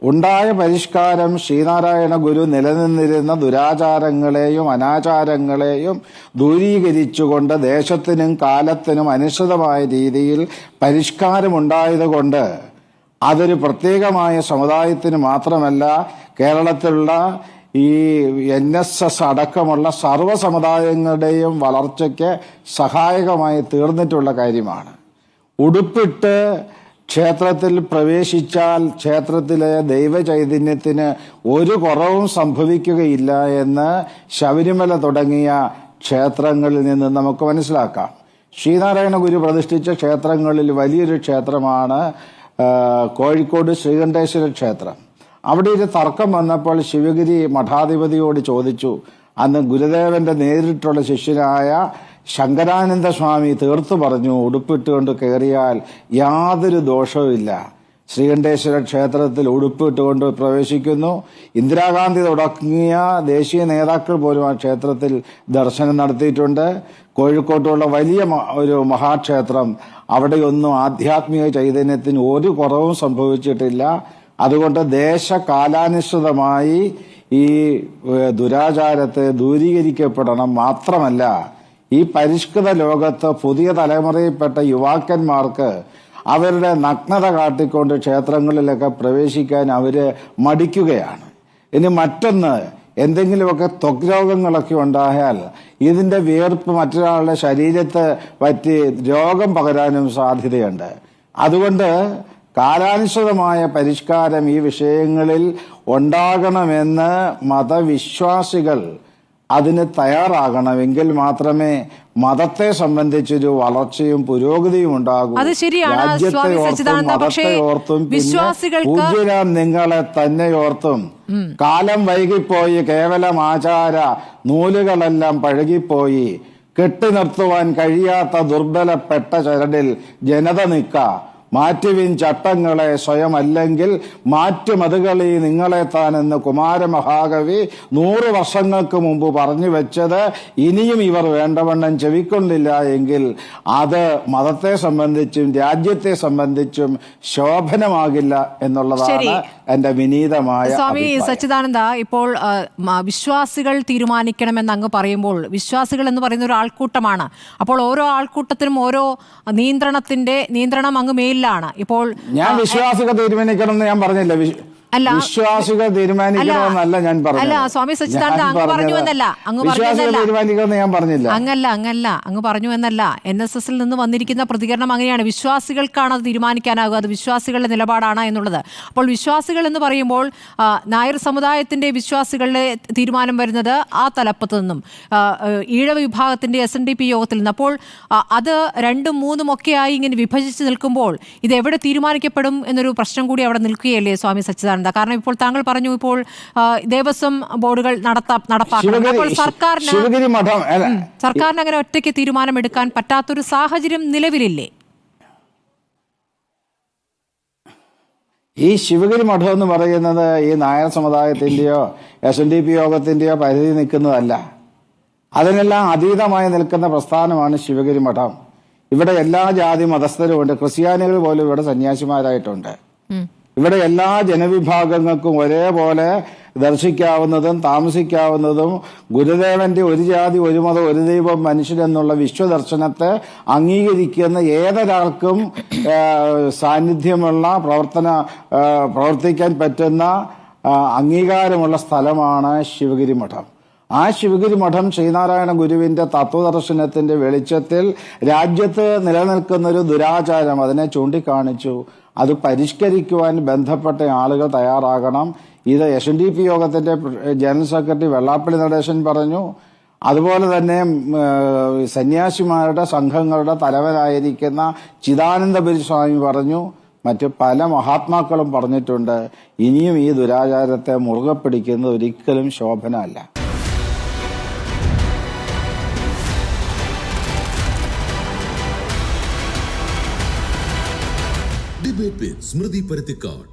ഉണ്ടായ പരിഷ്കാരം ശ്രീനാരായണ ഗുരു നിലനിന്നിരുന്ന ദുരാചാരങ്ങളെയും അനാചാരങ്ങളെയും ദൂരീകരിച്ചുകൊണ്ട് ദേശത്തിനും കാലത്തിനും അനുസൃതമായ രീതിയിൽ പരിഷ്കാരമുണ്ടായതുകൊണ്ട് അതൊരു പ്രത്യേകമായ സമുദായത്തിന് മാത്രമല്ല കേരളത്തിലുള്ള ഈ NSS അടക്കമുള്ള സർവ്വ സമുദായങ്ങളുടെയും വളർച്ചയ്ക്ക് സഹായകമായി തീർന്നിട്ടുള്ള കാര്യമാണ്. ഉടുപ്പിട്ട് ക്ഷേത്രത്തിൽ പ്രവേശിച്ചാൽ ക്ഷേത്രത്തിലെ ദൈവചൈതന്യത്തിന് ഒരു കുറവും സംഭവിക്കുകയില്ല എന്ന് ശബരിമല തുടങ്ങിയ ക്ഷേത്രങ്ങളിൽ നിന്ന് നമുക്ക് മനസ്സിലാക്കാം. ശ്രീനാരായണ ഗുരു പ്രതിഷ്ഠിച്ച ക്ഷേത്രങ്ങളിൽ വലിയൊരു ക്ഷേത്രമാണ് കോഴിക്കോട് ശ്രീകണ്ഠേശ്വര ക്ഷേത്രം. അവിടെ ഒരു തർക്കം വന്നപ്പോൾ ശിവഗിരി മഠാധിപതിയോട് ചോദിച്ചു. അന്ന് ഗുരുദേവന്റെ നേരിട്ടുള്ള ശിഷ്യനായ ശങ്കരാനന്ദ സ്വാമി തീർത്തു പറഞ്ഞു, ഉടുപ്പിട്ടുകൊണ്ട് കയറിയാൽ യാതൊരു ദോഷവുമില്ല. ശ്രീകണ്ഠേശ്വര ക്ഷേത്രത്തിൽ ഉടുപ്പിട്ടുകൊണ്ട് പ്രവേശിക്കുന്നു. ഇന്ദിരാഗാന്ധി തുടങ്ങിയ ദേശീയ നേതാക്കൾ പോലും ആ ക്ഷേത്രത്തിൽ ദർശനം നടത്തിയിട്ടുണ്ട്. കോഴിക്കോട്ടുള്ള വലിയ ഒരു മഹാക്ഷേത്രം, അവിടെയൊന്നും ആധ്യാത്മിക ചൈതന്യത്തിന് ഒരു കുറവും സംഭവിച്ചിട്ടില്ല. അതുകൊണ്ട് ദേശകാലാനുസൃതമായി ഈ ദുരാചാരത്തെ ദൂരീകരിക്കപ്പെടണം. മാത്രമല്ല, ഈ പരിഷ്കൃത ലോകത്ത് പുതിയ തലമുറയിൽപ്പെട്ട യുവാക്കന്മാർക്ക് അവരുടെ നഗ്നത കാട്ടിക്കൊണ്ട് ക്ഷേത്രങ്ങളിലൊക്കെ പ്രവേശിക്കാൻ അവര് മടിക്കുകയാണ്. ഇനി മറ്റൊന്ന്, എന്തെങ്കിലുമൊക്കെ ത്വക് രോഗങ്ങളൊക്കെ ഉണ്ടായാൽ ഇതിന്റെ വിയർപ്പ് മറ്റൊരാളുടെ ശരീരത്ത് പറ്റി രോഗം പകരാനും സാധ്യതയുണ്ട്. അതുകൊണ്ട് കാലാനുസൃതമായ പരിഷ്കാരം ഈ വിഷയങ്ങളിൽ ഉണ്ടാകണമെന്ന് മതവിശ്വാസികൾ അതിന് തയ്യാറാകണമെങ്കിൽ മാത്രമേ മതത്തെ സംബന്ധിച്ചൊരു വളർച്ചയും പുരോഗതിയും ഉണ്ടാകൂ. രാജ്യത്തെ ഓർത്തും മതത്തെ ഓർത്തും പിന്നെ പൂജ്യരാം നിങ്ങളെ തന്നെ ഓർത്തും. കാലം വൈകിപ്പോയി, കേവലം ആചാര നൂലുകളെല്ലാം പഴകിപ്പോയി, കെട്ടി നിർത്തുവാൻ കഴിയാത്ത ദുർബലപ്പെട്ട ചരടിൽ ജനത നിൽക്ക. മാറ്റുവിൻ ചട്ടങ്ങളെ സ്വയം, അല്ലെങ്കിൽ മാറ്റുമതുകളി നിങ്ങളെ താനെന്ന് കുമാരമഹാകവി 100 വർഷങ്ങൾക്ക് മുമ്പ് പറഞ്ഞു വെച്ചത് ഇനിയും ഇവർ വേണ്ടവണ്ണം ചെവിക്കൊണ്ടില്ല എങ്കിൽ അത് മതത്തെ സംബന്ധിച്ചും രാജ്യത്തെ സംബന്ധിച്ചും ശോഭനമാകില്ല എന്നുള്ളതാണ് എന്റെ വിനീതമായ സ്വാമി സച്ചിദാനന്ദ. ഇപ്പോൾ വിശ്വാസികൾ തീരുമാനിക്കണമെന്ന് അങ്ങ് പറയുമ്പോൾ, വിശ്വാസികൾ എന്ന് പറയുന്ന ഒരു ആൾക്കൂട്ടമാണ്. അപ്പോൾ ഓരോ ആൾക്കൂട്ടത്തിനും ഓരോ നിയന്ത്രണം അങ്ങ് മേലിലാണ്. ഇപ്പോൾ ഞാൻ വിശ്വാസികൾ തീരുമാനിക്കണമെന്ന് ഞാൻ പറഞ്ഞില്ല. വിശ്വാസികൾ തീരുമാനിക്കണമെന്നല്ല ഞാൻ പറഞ്ഞു. അല്ല സ്വാമി സച്ചിദാനന്ദ, അങ്ങ് പറഞ്ഞു എന്നല്ല, അങ്ങ് പറഞ്ഞു എന്നല്ല. NSSൽ നിന്ന് വന്നിരിക്കുന്ന പ്രതികരണം അങ്ങനെയാണ്. വിശ്വാസികൾക്കാണ് അത് തീരുമാനിക്കാനാകുക, അത് വിശ്വാസികളുടെ നിലപാടാണ് എന്നുള്ളത്. അപ്പോൾ വിശ്വാസികൾ എന്ന് പറയുമ്പോൾ നായർ സമുദായത്തിന്റെ വിശ്വാസികളുടെ തീരുമാനം വരുന്നത് ആ തലപ്പത്ത് നിന്നും, ഈഴവ വിഭാഗത്തിന്റെ SNDP യോഗത്തിൽ നിന്ന്. അപ്പോൾ അത് 2ഉം 3ഉം ഒക്കെയായി ഇങ്ങനെ വിഭജിച്ച് നിൽക്കുമ്പോൾ ഇത് എവിടെ തീരുമാനിക്കപ്പെടും എന്നൊരു പ്രശ്നം കൂടി അവിടെ നിൽക്കുകയല്ലേ സ്വാമി സച്ചിദാനന്ദ? കാരണം ഇപ്പോൾ താങ്കൾ പറഞ്ഞു, ഇപ്പോൾ ദേവസ്വം ബോർഡുകൾ നടപ്പാക്കണം. അപ്പോൾ സർക്കാരിന് അങ്ങനെ ഒറ്റയ്ക്ക് തീരുമാനമെടുക്കാൻ പറ്റാത്തൊരു സാഹചര്യം നിലവിലില്ലേ? ഈ ശിവഗിരി മഠം എന്ന് പറയുന്നത് ഈ നായർ സമുദായത്തിന്റെയോ SNDP യോഗത്തിന്റെയോ പരിധി നിൽക്കുന്നതല്ല. അതിനെല്ലാം അതീതമായി നിൽക്കുന്ന പ്രസ്ഥാനമാണ് ശിവഗിരി മഠം. ഇവിടെ എല്ലാ ജാതി മതസ്ഥരുമുണ്ട്. ക്രിസ്ത്യാനികൾ പോലും ഇവിടെ സന്യാസിമാരായിട്ടുണ്ട്. ഇവിടെ എല്ലാ ജനവിഭാഗങ്ങൾക്കും ഒരേപോലെ ദർശിക്കാവുന്നതും താമസിക്കാവുന്നതും ഗുരുദേവന്റെ ഒരു ജാതി ഒരു മതം ഒരു ദൈവം മനുഷ്യരെന്നുള്ള വിശ്വദർശനത്തെ അംഗീകരിക്കുന്ന ഏതൊരാൾക്കും സാന്നിധ്യമുള്ള പ്രവർത്തിക്കാൻ പറ്റുന്ന അംഗീകാരമുള്ള സ്ഥലമാണ് ശിവഗിരി മഠം. ആ ശിവഗിരി മഠം ശ്രീനാരായണ ഗുരുവിന്റെ തത്വദർശനത്തിന്റെ വെളിച്ചത്തിൽ രാജ്യത്ത് നിലനിൽക്കുന്ന ഒരു ദുരാചാരം അതിനെ ചൂണ്ടിക്കാണിച്ചു. അത് പരിഷ്കരിക്കുവാൻ ബന്ധപ്പെട്ട ആളുകൾ തയ്യാറാകണം. ഇത് SNDP യോഗത്തിന്റെ ജനറൽ സെക്രട്ടറി വെള്ളാപ്പള്ളി നടേശൻ പറഞ്ഞു. അതുപോലെ തന്നെ സന്യാസിമാരുടെ സംഘങ്ങളുടെ തലവനായിരിക്കുന്ന ചിദാനന്ദപുരി സ്വാമി പറഞ്ഞു. മറ്റ് പല മഹാത്മാക്കളും പറഞ്ഞിട്ടുണ്ട്. ഇനിയും ഈ ദുരാചാരത്തെ മുറുകെ പിടിക്കുന്നത് ഒരിക്കലും ശോഭനമല്ല. ഡിബേറ്റ് വിത്ത് സ്മൃതി പരുത്തിക്കാട്.